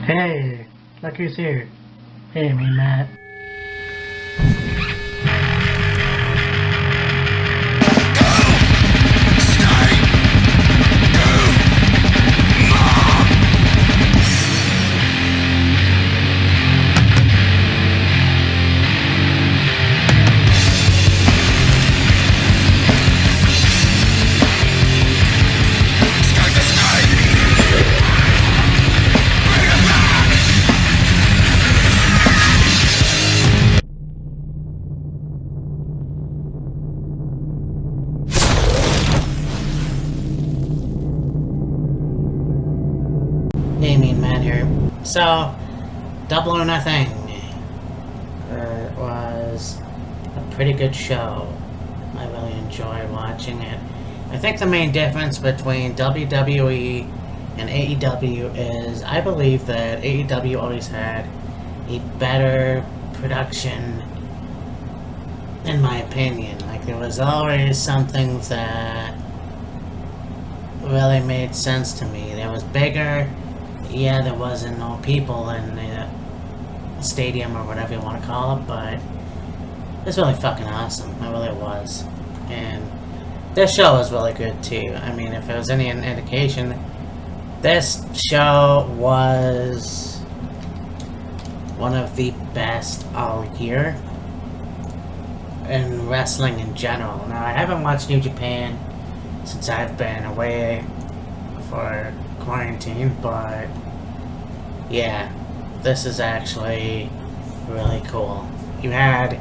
Hey, look who's here. Hey, me, Matt. Hey, me and Matt here. So, Double or Nothing was a pretty good show. I really enjoyed watching it. I think the main difference between WWE and AEW is I believe that AEW always had a better production, in my opinion. Like, there was always something that really made sense to me. There was bigger. Yeah, there wasn't no people in the stadium or whatever you want to call it, but it was really fucking awesome. It really was. And this show was really good too. I mean, if it was any indication, this show was one of the best all year in wrestling in general. Now, I haven't watched New Japan since I've been away for quarantine, but yeah, this is actually really cool. You had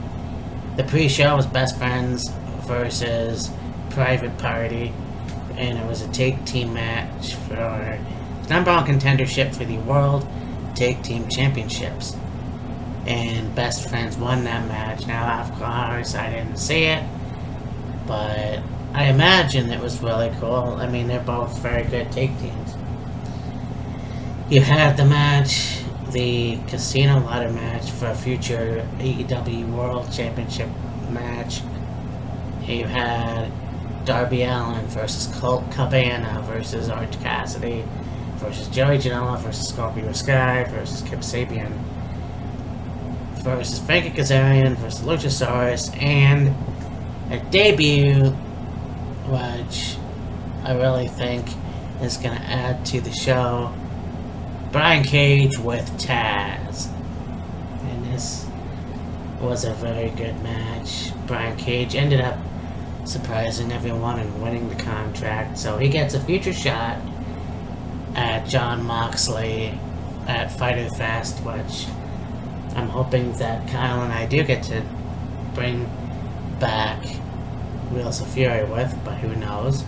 the pre-show was Best Friends versus Private Party, and it was a tag team match for number one contendership for the World Tag Team Championships, and Best Friends won that match. Now, of course, I didn't see it, but I imagine it was really cool. I mean, they're both very good tag teams. You had the match, the Casino Ladder match for a future AEW World Championship match. You had Darby Allin versus Colt Cabana versus Orange Cassidy versus Joey Janela versus Scorpio Sky versus Kip Sabian versus Frankie Kazarian versus Luchasaurus, and a debut which I really think is going to add to the show. Brian Cage with Taz. And this was a very good match. Brian Cage ended up surprising everyone and winning the contract, so he gets a future shot at Jon Moxley at Fyter Fest, which I'm hoping that Kyle and I do get to bring back Wheels of Fury with, but who knows.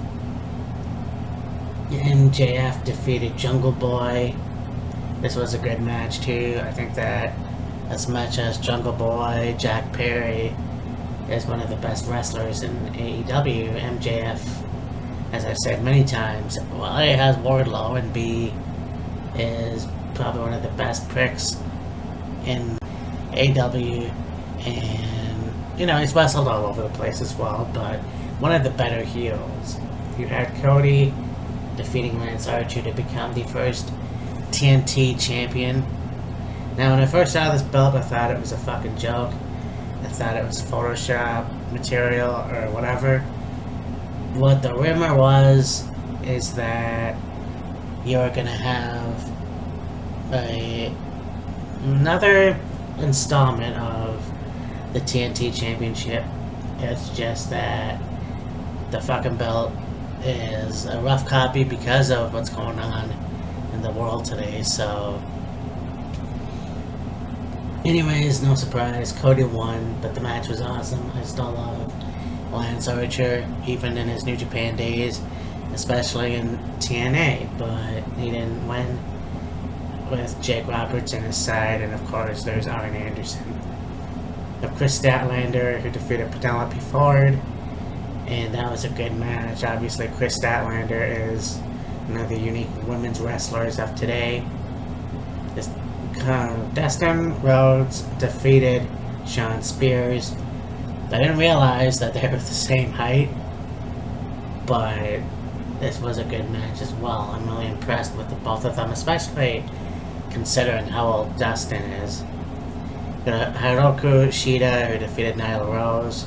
MJF defeated Jungle Boy. This was a good match too. I think that as much as Jungle Boy, Jack Perry is one of the best wrestlers in AEW, MJF, as I've said many times, while A has Wardlow and B is probably one of the best pricks in AEW, and you know, he's wrestled all over the place as well, but one of the better heels. You had Cody defeating Lance Archer to become the first TNT champion. Now, when I first saw this belt, I thought it was a fucking joke. I thought it was Photoshop material or whatever. What the rumor was is that you're gonna have another installment of the TNT Championship. It's just that the fucking belt is a rough copy because of what's going on in the world today, so anyways, no surprise, Cody won, but the match was awesome. I still love Lance Archer, even in his New Japan days, especially in TNA, but he didn't win with Jake Roberts on his side, and of course there's Arn Anderson. Of Chris Statlander, who defeated Penelope Ford, and that was a good match. Obviously, Chris Statlander is one of the unique women's wrestlers of today. Dustin Rhodes defeated Shawn Spears. I didn't realize that they were the same height, but this was a good match as well. I'm really impressed with the both of them, especially considering how old Dustin is. Hiroku Shida, who defeated Nyla Rose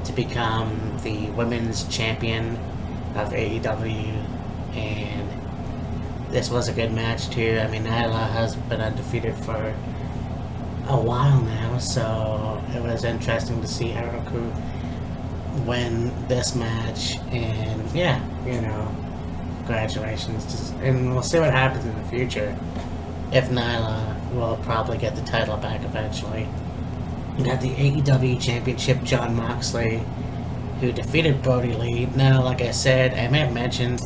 to become the women's champion of AEW, and this was a good match too. I mean, Nyla has been undefeated for a while now, so it was interesting to see Hiroku win this match, and yeah, congratulations. And we'll see what happens in the future. If Nyla will probably get the title back eventually. You got the AEW Championship, Jon Moxley, who defeated Brody Lee. Now, like I said, I may have mentioned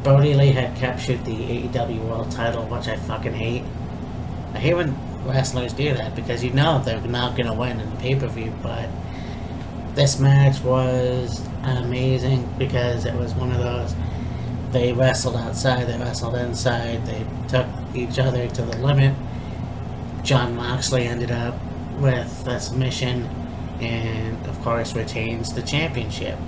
Brody Lee had captured the AEW World title, which I fucking hate. I hate when wrestlers do that because they're not going to win in the pay-per-view, but this match was amazing because it was one of those, they wrestled outside, they wrestled inside, they took each other to the limit. Jon Moxley ended up with a submission and, of course, retains the championship.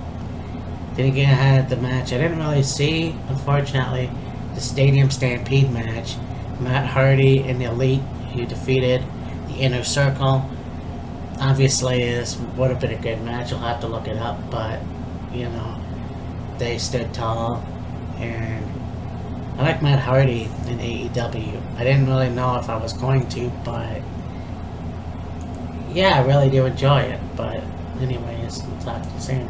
Then again, I had the match I didn't really see, unfortunately, the Stadium Stampede match. Matt Hardy and the Elite, who defeated the Inner Circle. Obviously, this would have been a good match. You'll have to look it up, but, they stood tall. And I like Matt Hardy in AEW. I didn't really know if I was going to, but yeah, I really do enjoy it. But anyways, we'll talk to you soon.